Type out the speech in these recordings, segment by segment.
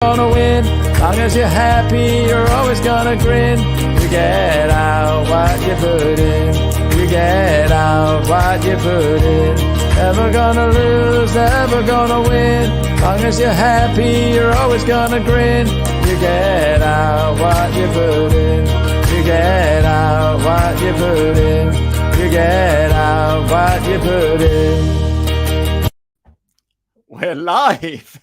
gonna win. Long as you're happy, you're always gonna grin. You get out what you put in. You get out what you put in. Never gonna lose, never gonna win. Long as you're happy, you're always gonna grin. You get out what you put in. You get out what you put in. You get out what you put in. We're live.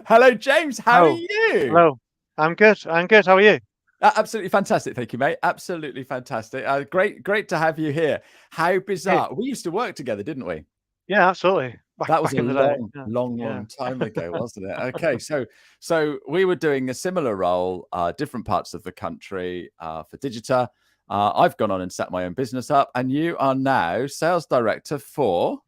Hello, James. How are you? Hello. I'm good. How are you? Absolutely fantastic. Thank you, mate. Absolutely fantastic. Great to have you here. How bizarre. We used to work together, didn't we? Yeah, absolutely. That was a long time ago, wasn't it? Okay, so we were doing a similar role, different parts of the country for Digita. I've gone on and set my own business up, and you are now sales director for...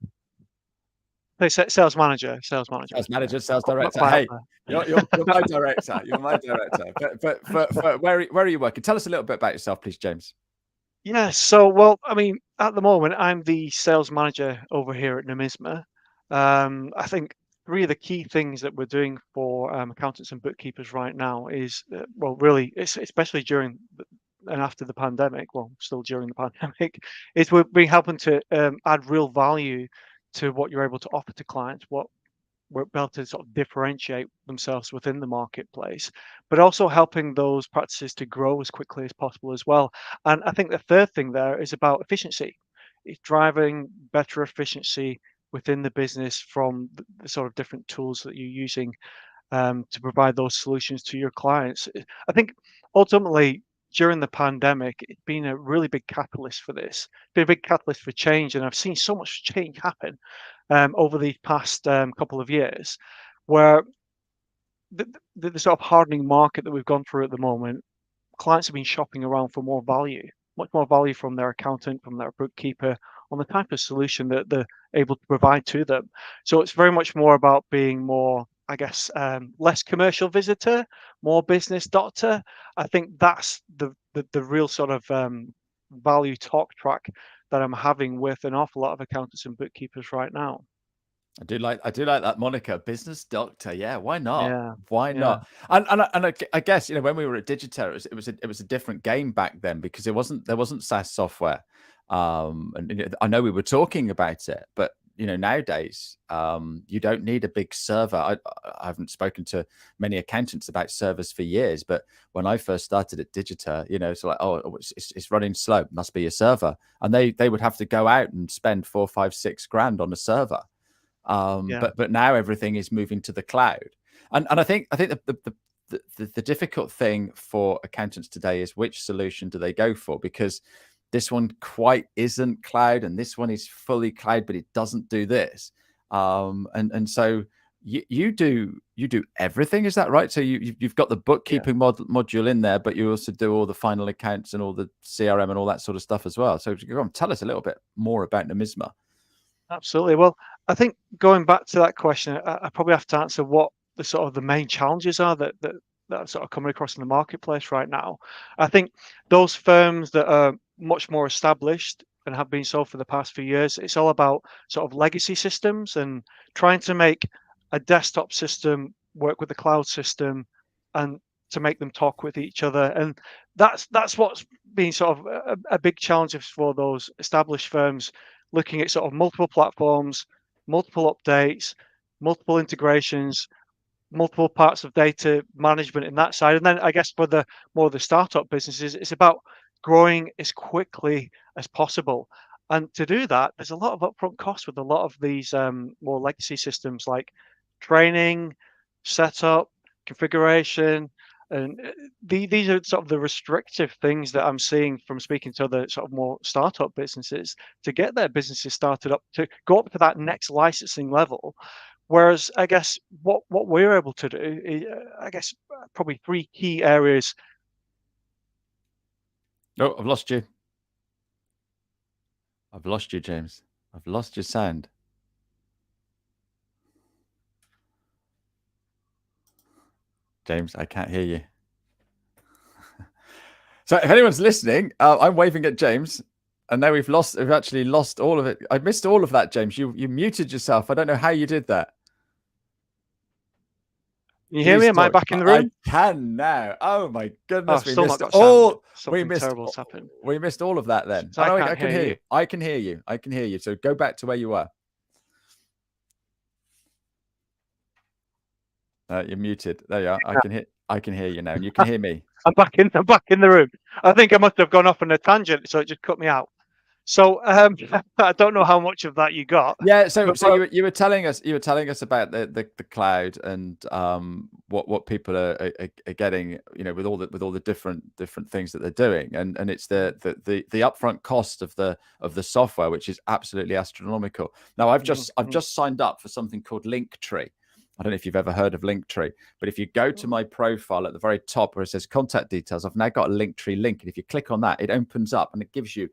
Sales manager. Sales director. Hey, you're my director. You're my director. But where are you working? Tell us a little bit about yourself, please, James. Yeah. So, well, I mean, at the moment, I'm the sales manager over here at Nomisma. I think three of the key things that we're doing for accountants and bookkeepers right now is, well, really, especially during and after the pandemic, well, still during the pandemic, is we've been helping to add real value to what you're able to offer to clients, what we're able to sort of differentiate themselves within the marketplace, but also helping those practices to grow as quickly as possible as well. And I think the third thing there is about efficiency. It's driving better efficiency within the business from the sort of different tools that you're using to provide those solutions to your clients. I think ultimately during the pandemic, it's been a really big catalyst for this. It's been a big catalyst for change, and I've seen so much change happen over the past couple of years, where the sort of hardening market that we've gone through at the moment, clients have been shopping around for more value, much more value from their accountant, from their bookkeeper, on the type of solution that they're able to provide to them. So it's very much more about being more, I guess, less commercial visitor, more business doctor. I think that's the real sort of value talk track that I'm having with an awful lot of accountants and bookkeepers right now. I do like that moniker, business doctor. Yeah, why not? Yeah, Why not? And I guess, you know, when we were at Digita, it was a different game back then because there wasn't SaaS software. And you know, I know we were talking about it, but you know, nowadays you don't need a big server. I haven't spoken to many accountants about servers for years, but when I first started at Digita, you know, it's like, oh, it's running slow, must be a server, and they would have to go out and spend 4, 5, 6 grand on a server. But now everything is moving to the cloud, and I think the difficult thing for accountants today is which solution do they go for, because this one quite isn't cloud and this one is fully cloud, but it doesn't do this. And so you do everything, is that right? So you've got the bookkeeping module in there, but you also do all the final accounts and all the CRM and all that sort of stuff as well. So go on, tell us a little bit more about Nomisma. Absolutely. Well, I think going back to that question, I probably have to answer what the sort of the main challenges are that are sort of coming across in the marketplace right now. I think those firms that are much more established and have been so for the past few years, it's all about sort of legacy systems and trying to make a desktop system work with the cloud system and to make them talk with each other. And that's what's been sort of a big challenge for those established firms, looking at sort of multiple platforms, multiple updates, multiple integrations, multiple parts of data management in that side. And then I guess for the more of the startup businesses, it's about growing as quickly as possible. And to do that, there's a lot of upfront costs with a lot of these more legacy systems, like training, setup, configuration. And these are sort of the restrictive things that I'm seeing from speaking to other sort of more startup businesses to get their businesses started up, to go up to that next licensing level. Whereas I guess what we're able to do is, I guess, probably 3 key areas. Oh, I've lost you. I've lost you, James. I've lost your sound. James, I can't hear you. So if anyone's listening, I'm waving at James, and now we've actually lost all of it. I missed all of that, James. You muted yourself. I don't know how you did that. Can you hear me? Please Am I talk. back in the I room? can now. Oh my Oh, goodness, I've still not got sound. Something terrible's happened. we missed all of that then. So Oh I no, can't I can hear hear you. you. I can hear you. I can hear you. So go back to where you were. You're muted. There you are. I can hear you now, and you can hear me. I'm back in the room. I think I must have gone off on a tangent, so it just cut me out. So I don't know how much of that you got, Yeah, so but you were telling us about the cloud and what people are getting, with all the different things that they're doing, and it's the upfront cost of the software, which is absolutely astronomical. Now I've just signed up for something called Linktree. I don't know if you've ever heard of Linktree, but if you go to my profile at the very top where it says contact details, I've now got a Linktree link, and if you click on that, it opens up and it gives you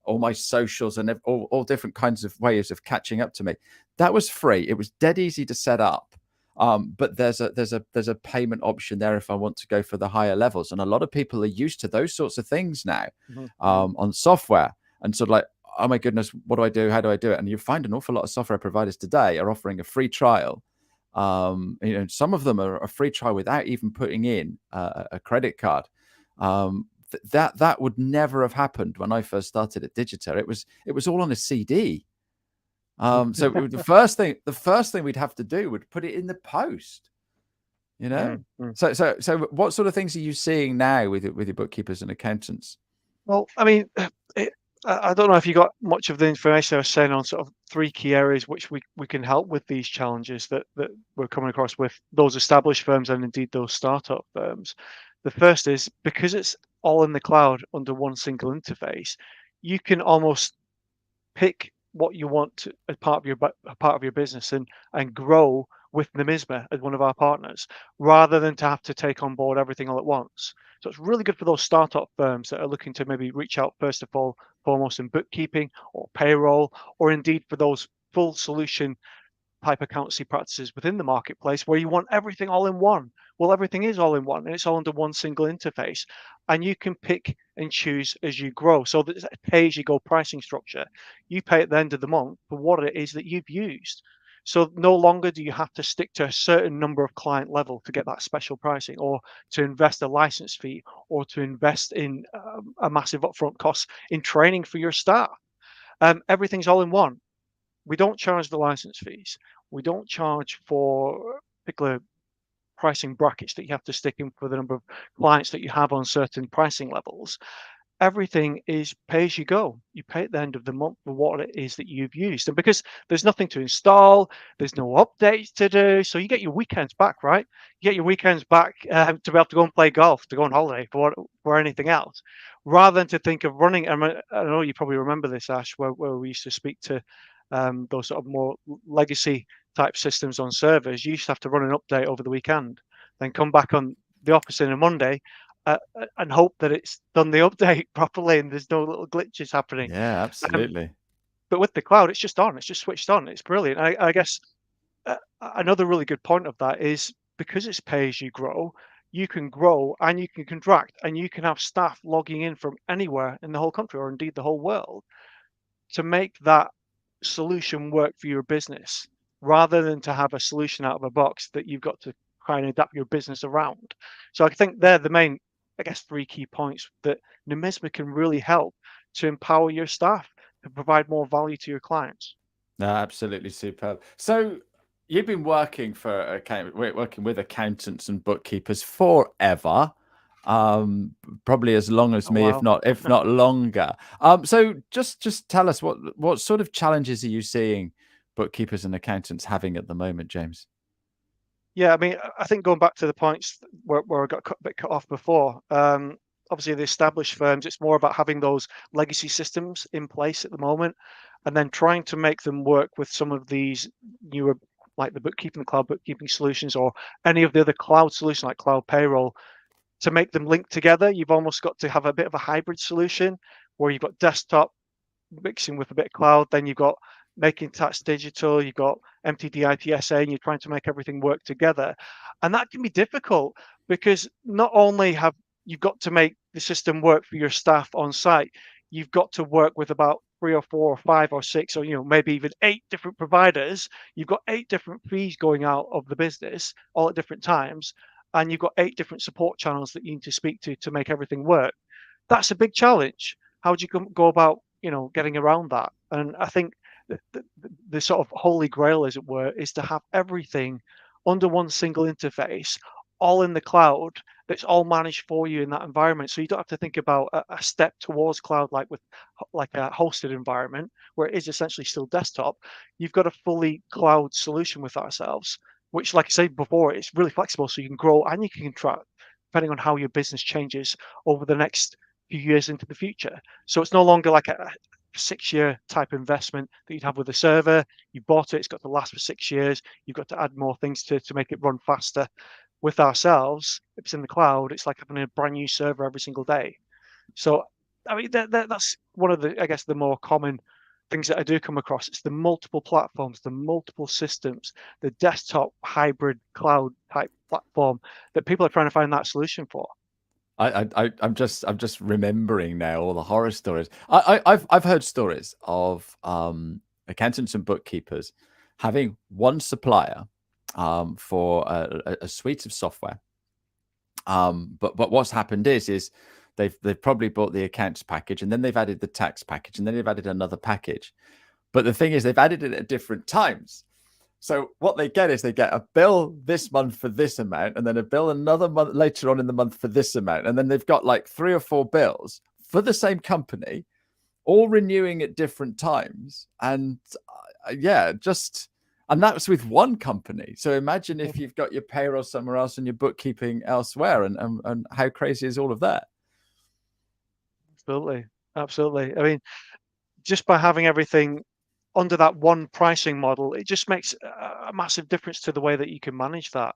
all my socials and all different kinds of ways of catching up to me. That was free. It was dead easy to set up. But there's a payment option there if I want to go for the higher levels. And a lot of people are used to those sorts of things now on software, and sort of like, oh my goodness, what do I do? How do I do it? And you find an awful lot of software providers today are offering a free trial. Some of them are a free trial without even putting in a credit card. That would never have happened when I first started at Digiter. It was all on a CD. So the first thing we'd have to do would put it in the post. So what sort of things are you seeing now with your bookkeepers and accountants? Well, I mean, I don't know if you got much of the information I was saying on sort of three key areas which we can help with these challenges that we're coming across with those established firms and indeed those startup firms. The first is because it's all in the cloud under one single interface, you can almost pick what you want as part of your business and grow with Nomisma as one of our partners, rather than to have to take on board everything all at once. So it's really good for those startup firms that are looking to maybe reach out first of all, foremost in bookkeeping or payroll, or indeed for those full solution type accountancy practices within the marketplace where you want everything all in one. Well, everything is all in one and it's all under one single interface. And you can pick and choose as you grow. So there's a pay as you go pricing structure. You pay at the end of the month for what it is that you've used. So no longer do you have to stick to a certain number of client level to get that special pricing, or to invest a license fee, or to invest in a massive upfront cost in training for your staff. Everything's all in one. We don't charge the license fees. We don't charge for particular pricing brackets that you have to stick in for the number of clients that you have on certain pricing levels. Everything is pay as you go. You pay at the end of the month for what it is that you've used. And because there's nothing to install, there's no updates to do. So you get your weekends back, right? You get your weekends back to be able to go and play golf, to go on holiday, for anything else, rather than to think of running. I know you probably remember this, Ash, where we used to speak to those sort of more legacy type systems on servers. You used to have to run an update over the weekend, then come back on the office on a Monday and hope that it's done the update properly and there's no little glitches happening. Yeah, Um, absolutely. but with the cloud, it's just on. It's just switched on. It's brilliant. I guess another really good point of that is because it's pay as you grow, you can grow and you can contract and you can have staff logging in from anywhere in the whole country or indeed the whole world to make that solution work for your business, rather than to have a solution out of a box that you've got to try and adapt your business around. So I think they're the main, I guess, three key points that Nomisma can really help to empower your staff to provide more value to your clients. No, absolutely superb. So you've been working working with accountants and bookkeepers forever, probably as long as Oh me, wow. if not longer. So just tell us what sort of challenges are you seeing bookkeepers and accountants having at the moment, James? Yeah, I mean, I think going back to the points where I got a bit cut off before, obviously the established firms, it's more about having those legacy systems in place at the moment, and then trying to make them work with some of these newer, like the cloud bookkeeping solutions, or any of the other cloud solutions like cloud payroll, to make them link together. You've almost got to have a bit of a hybrid solution where you've got desktop mixing with a bit of cloud, then you've got making tax digital, you've got MTD ITSA, and you're trying to make everything work together. And that can be difficult because not only have you've got to make the system work for your staff on site, you've got to work with about 3 or 4 or 5 or 6 or maybe even 8 different providers, you've got 8 different fees going out of the business all at different times, and you've got 8 different support channels that you need to speak to make everything work. That's a big challenge. How do you go about getting around that? And I think the sort of holy grail, as it were, is to have everything under one single interface, all in the cloud, that's all managed for you in that environment. So you don't have to think about a step towards cloud like with like a hosted environment where it is essentially still desktop. You've got a fully cloud solution with ourselves, which, like I said before, it's really flexible, so you can grow and you can contract depending on how your business changes over the next few years into the future. So it's no longer like a 6-year type investment that you'd have with a server. You bought it, it's got to last for 6 years. You've got to add more things to make it run faster. With ourselves, if it's in the cloud, it's like having a brand new server every single day. So, I mean, that's one of the, I guess, the more common things that I do come across. It's the multiple platforms, the multiple systems, the desktop hybrid cloud type platform that people are trying to find that solution for. I'm just remembering now all the horror stories. I've heard stories of accountants and bookkeepers having one supplier for a suite of software. But what's happened is they've probably bought the accounts package, and then they've added the tax package, and then they've added another package. But the thing is, they've added it at different times. So what they get is they get a bill this month for this amount, and then a bill another month later on in the month for this amount. And then they've got like 3 or 4 bills for the same company, all renewing at different times. And and that's with one company. So imagine if you've got your payroll somewhere else and your bookkeeping elsewhere, and how crazy is all of that? Absolutely. Absolutely. I mean, just by having everything under that one pricing model, it just makes a massive difference to the way that you can manage that.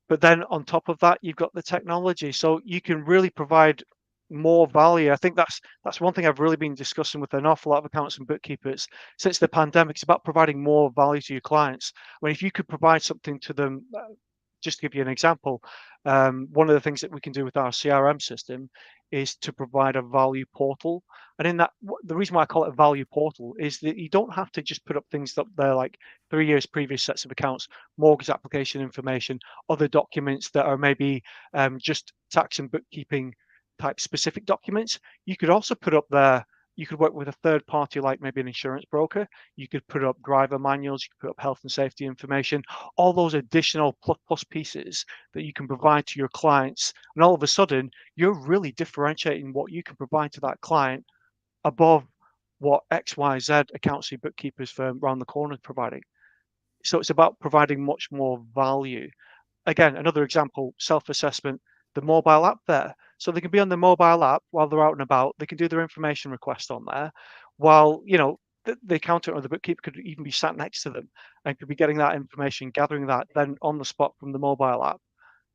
But then on top of that, you've got the technology, so you can really provide more value. I think that's one thing I've really been discussing with an awful lot of accountants and bookkeepers since the pandemic. It's about providing more value to your clients. I mean, if you could provide something to them, just to give you an example, one of the things that we can do with our CRM system is to provide a value portal. And in that, the reason why I call it a value portal is that you don't have to just put up things that they're like 3 years previous sets of accounts, mortgage application information, other documents that are maybe just tax and bookkeeping type specific documents. You could also put up there, you could work with a third party like maybe an insurance broker. You could put up driver manuals, you could put up health and safety information, all those additional plus pieces that you can provide to your clients. And all of a sudden, you're really differentiating what you can provide to that client above what XYZ accountancy bookkeepers firm around the corner is providing. So it's about providing much more value. Again, another example, self-assessment, the mobile app there. So they can be on the mobile app while they're out and about. They can do their information request on there, while the accountant or the bookkeeper could even be sat next to them and could be getting that information, gathering that then on the spot from the mobile app,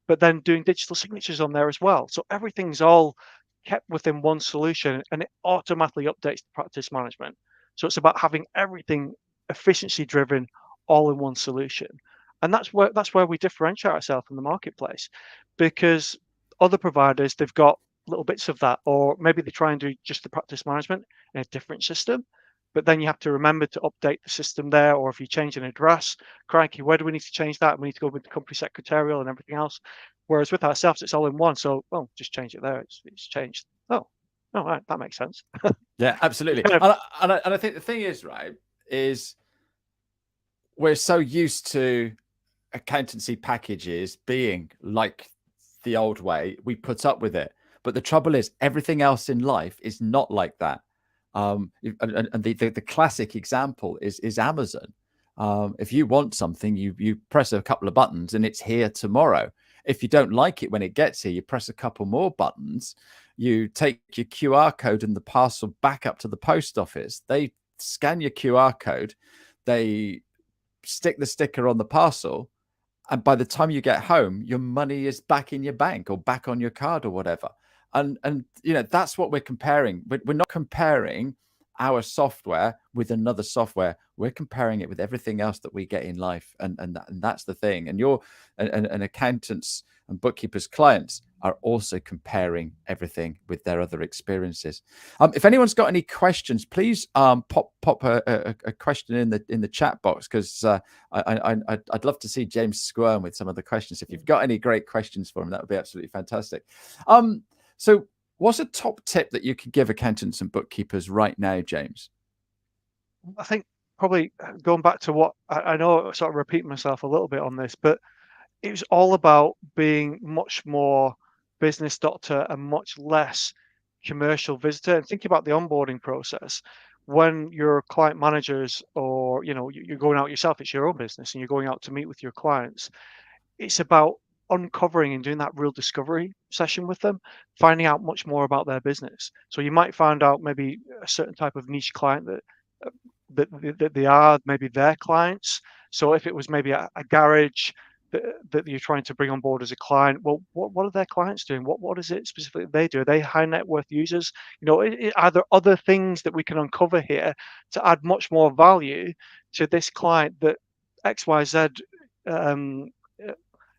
but then doing digital signatures on there as well. So everything's all kept within one solution, and it automatically updates the practice management. So it's about having everything efficiency driven, all in one solution. And that's where we differentiate ourselves in the marketplace, because other providers, they've got little bits of that, or maybe they try and do just the practice management in a different system. But then you have to remember to update the system there, or if you change an address, crikey, where do we need to change that? We need to go with the company secretarial and everything else. Whereas with ourselves, it's all in one. So, just change it there. It's changed. Right, that makes sense. Yeah, absolutely. And I think the thing is, right, is we're so used to accountancy packages being like the old way, we put up with it. But the trouble is, everything else in life is not like that. And the classic example is Amazon. If you want something, you press a couple of buttons and it's here tomorrow. If you don't like it when it gets here, you press a couple more buttons. You take your QR code and the parcel back up to the post office. They scan your QR code. They stick the sticker on the parcel. And by the time you get home, your money is back in your bank or back on your card or whatever. And that's what we're comparing. We're not comparing our software with another software. We're comparing it with everything else that we get in life. And that's the thing. And accountants and bookkeepers clients are also comparing everything with their other experiences. If anyone's got any questions, please pop a question in the chat box, because I'd love to see James squirm with some of the questions. If you've got any great questions for him, that would be absolutely fantastic. So what's a top tip that you could give accountants and bookkeepers right now, James? I think probably going back to what I know, I sort of repeat myself a little bit on this, but it was all about being much more business doctor and much less commercial visitor. And think about the onboarding process. When your client managers, or you're going out yourself, it's your own business, and you're going out to meet with your clients. It's about uncovering and doing that real discovery session with them, finding out much more about their business. So you might find out maybe a certain type of niche client uh, that they are maybe their clients. So if it was maybe a garage that you're trying to bring on board as a client, well, what are their clients doing? What is it specifically they do? Are they high net worth users? Are there other things that we can uncover here to add much more value to this client that XYZ, um,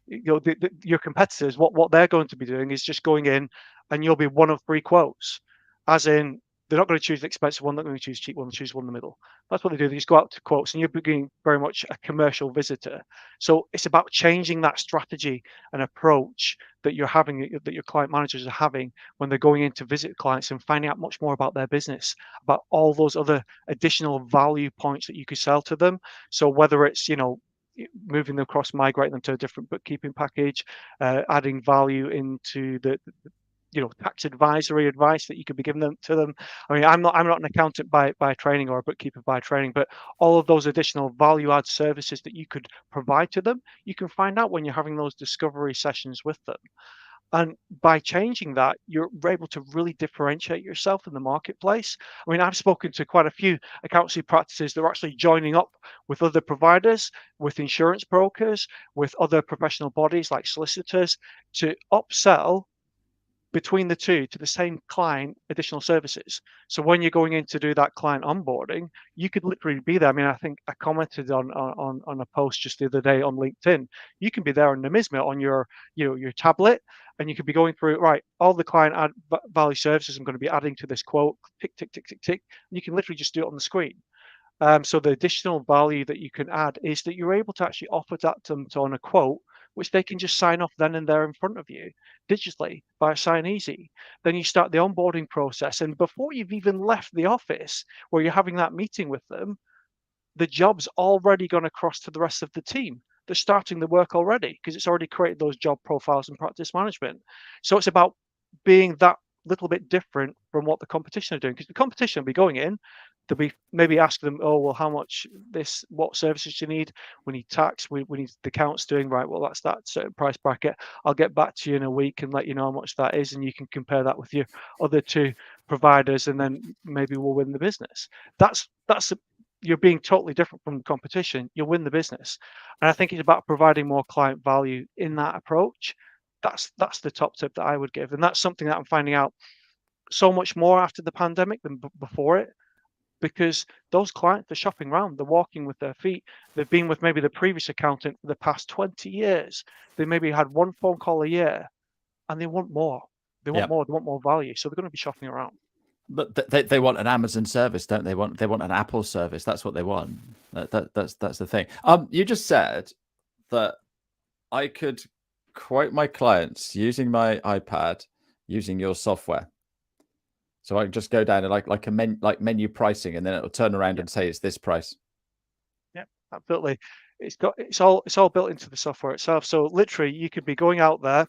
your competitors, what they're going to be doing is just going in, and you'll be one of 3 quotes, as in they're not going to choose the expensive one, they're going to choose cheap one, they choose one in the middle. That's what they do. They just go out to quotes, and you're being very much a commercial visitor. So it's about changing that strategy and approach that you're having, that your client managers are having when they're going in to visit clients, and finding out much more about their business, about all those other additional value points that you could sell to them. So whether it's moving them across, migrating them to a different bookkeeping package, adding value into the tax advisory advice that you could be giving them to them. I mean, I'm not an accountant by training, or a bookkeeper by training, but all of those additional value add services that you could provide to them, you can find out when you're having those discovery sessions with them. And by changing that, you're able to really differentiate yourself in the marketplace. I mean, I've spoken to quite a few accountancy practices that are actually joining up with other providers, with insurance brokers, with other professional bodies like solicitors, to upsell between the two to the same client additional services. So when you're going in to do that client onboarding, you could literally be there. I mean, I think I commented on a post just the other day on LinkedIn. You can be there on Nomisma on your your tablet, and you could be going through, right, all the client value services I'm going to be adding to this quote, tick tick tick tick tick. And you can literally just do it on the screen. So the additional value that you can add is that you're able to actually offer that to them on a quote, which they can just sign off then and there in front of you digitally by Sign Easy. Then you start the onboarding process, and before you've even left the office where you're having that meeting with them, the job's already gone across to the rest of the team. They're starting the work already because it's already created those job profiles and practice management. So it's about being that little bit different from what the competition are doing, because the competition will be going in, they'll be maybe ask them, oh, well, how much what services do you need? We need tax, we need the accounts doing, right, well, that's that certain price bracket. I'll get back to you in a week and let you know how much that is, and you can compare that with your other 2 providers, and then maybe we'll win the business. You're being totally different from the competition, you'll win the business. And I think it's about providing more client value in that approach. That's the top tip that I would give. And that's something that I'm finding out so much more after the pandemic than before it, because those clients are shopping around, they're walking with their feet. They've been with maybe the previous accountant for the past 20 years. They maybe had 1 phone call a year, and they want more. They want Yeah. more. They want more value. So they're going to be shopping around. But they want an Amazon service, don't they? They want an Apple service. That's what they want. That's the thing. You just said that I could quote my clients using my iPad, using your software. So I can just go down and like menu pricing, and then it'll turn around and say it's this price. Yeah, absolutely. It's all built into the software itself. So literally, you could be going out there,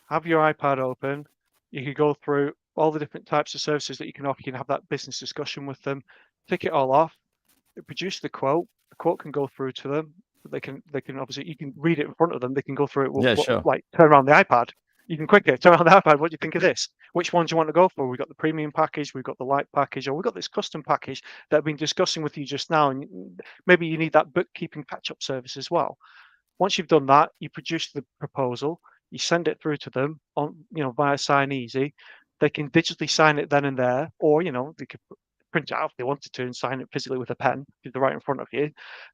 have your iPad open, you could go through all the different types of services that you can offer. You can have that business discussion with them, tick it all off, produce the quote. The quote can go through to them. They can obviously, you can read it in front of them. They can go through it. Yeah, sure. Like turn around the iPad. You can quickly turn around the iPad. What do you think of this? Which one do you want to go for? We've got the premium package, we've got the light package, or we've got this custom package that I've been discussing with you just now. And maybe you need that bookkeeping catch-up service as well. Once you've done that, you produce the proposal, you send it through to them on, via Sign Easy. They can digitally sign it then and there, or they could print it out if they wanted to and sign it physically with a pen because they're right in front of you.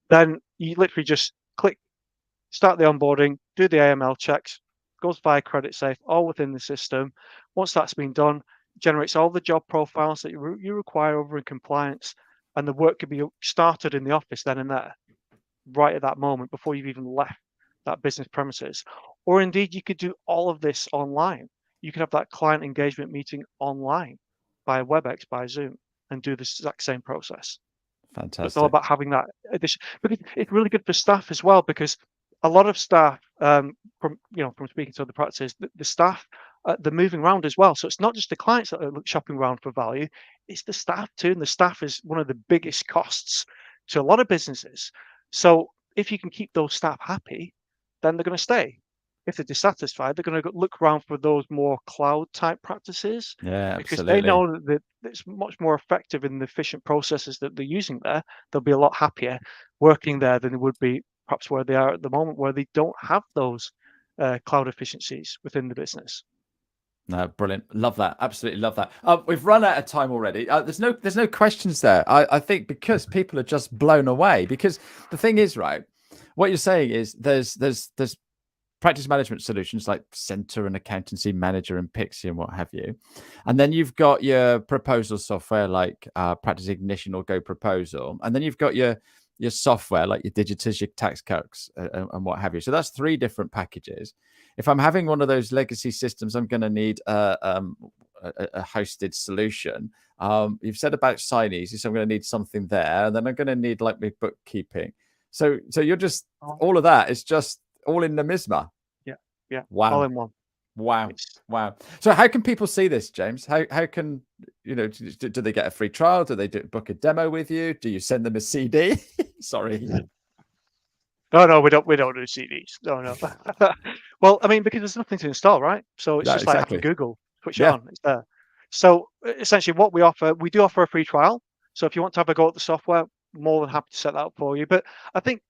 Then you literally just click start the onboarding, do the AML checks, goes via credit safe, all within the system. Once that's been done, generates all the job profiles that you require over in compliance, and the work can be started in the office then and there, right at that moment before you've even left that business premises. Or indeed, you could do all of this online. You could have that client engagement meeting online by WebEx, by Zoom, and do the exact same process. So it's all Fantastic. about having that addition. But it's really good for staff as well, because a lot of staff, from speaking to other practices, the staff, they're moving around as well. So it's not just the clients that are shopping around for value; it's the staff too. And the staff is one of the biggest costs to a lot of businesses. So if you can keep those staff happy, then they're going to stay. If they're dissatisfied, they're going to look around for those more cloud type practices, Yeah, because they absolutely. know that it's much more effective in the efficient processes that they're using there. They'll be a lot happier working there than they would be perhaps where they are at the moment, where they don't have those cloud efficiencies within the business. No, brilliant. Love that. Absolutely love that. We've run out of time already. There's no questions there. I think because people are just blown away. Because the thing is, right, what you're saying is there's practice management solutions like Center and Accountancy Manager and Pixie and what have you, and then you've got your proposal software like Practice Ignition or Go Proposal, and then you've got your software like your Digitas, your tax calcs, and what have you. So that's 3 different packages. If I'm having one of those legacy systems, I'm going to need a hosted solution. You've said about sign easy, so I'm going to need something there, and then I'm going to need like my bookkeeping. So you're just all of that is just all in Nomisma. Yeah, Wow. all in one. Wow. Wow. So how can people see this, James? How can, do they get a free trial? Do they book a demo with you? Do you send them a CD? Sorry. No, we don't do CDs. No. Well, I mean, because there's nothing to install, right? So it's Yeah, just like having exactly. Google, switch it Yeah. on, it's there. So essentially what we do offer a free trial. So if you want to have a go at the software, more than happy to set that up for you. But I think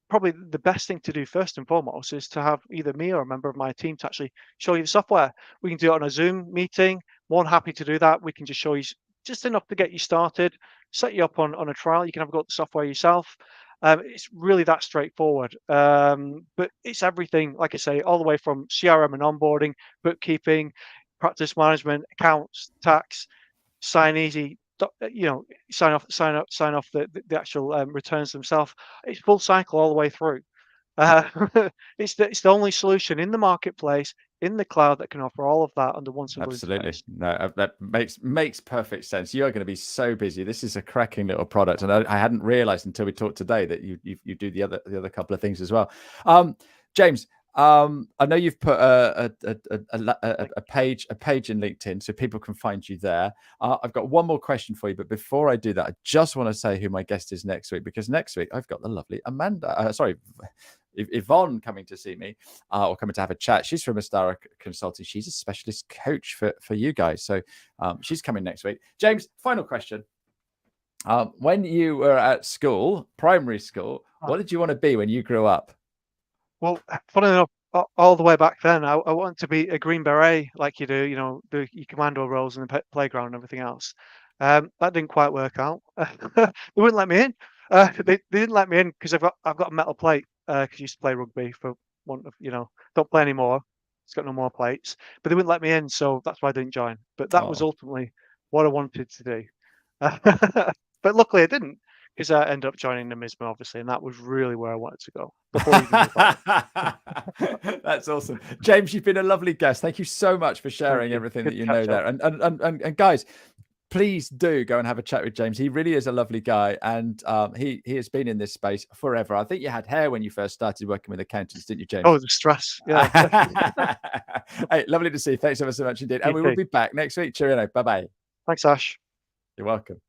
probably the best thing to do first and foremost is to have either me or a member of my team to actually show you the software. We can do it on a Zoom meeting. More than happy to do that. We can just show you just enough to get you started, set you up on a trial. You can have a go at the software yourself. It's really that straightforward. But it's everything, like I say, all the way from CRM and onboarding, bookkeeping, practice management, accounts, tax, sign easy, sign off the actual returns themselves. It's full cycle all the way through. It's the only solution in the marketplace, in the cloud, that can offer all of that under one single Absolutely. interface. No, that makes perfect sense. You are going to be so busy. This is a cracking little product, and I hadn't realized until we talked today that you do the other couple of things as well. James, I know you've put a page in LinkedIn so people can find you there. I've got one more question for you, but before I do that, I just want to say who my guest is next week, because next week I've got the lovely Yvonne coming to see me, or coming to have a chat. She's from Astara Consulting. She's a specialist coach for you guys. So she's coming next week. James, final question. When you were at school, primary school, what did you want to be when you grew up? Well, funny enough, all the way back then, I wanted to be a Green Beret, like you do, your commando roles in the playground and everything else. That didn't quite work out. They wouldn't let me in. They didn't let me in because I've got a metal plate, because I used to play rugby for want of, don't play anymore. It's got no more plates, but they wouldn't let me in, so that's why I didn't join. But that was ultimately what I wanted to do. But luckily I didn't, because I ended up joining Nomisma, obviously, and that was really where I wanted to go before even That's awesome. James, you've been a lovely guest. Thank you so much for sharing everything that you know there. And guys, please do go and have a chat with James. He really is a lovely guy, and he has been in this space forever. I think you had hair when you first started working with accountants, didn't you, James? Oh, the stress. Yeah. Hey, lovely to see you. Thanks ever so much indeed. And we will be back next week. Cheerio. Bye-bye. Thanks, Ash. You're welcome.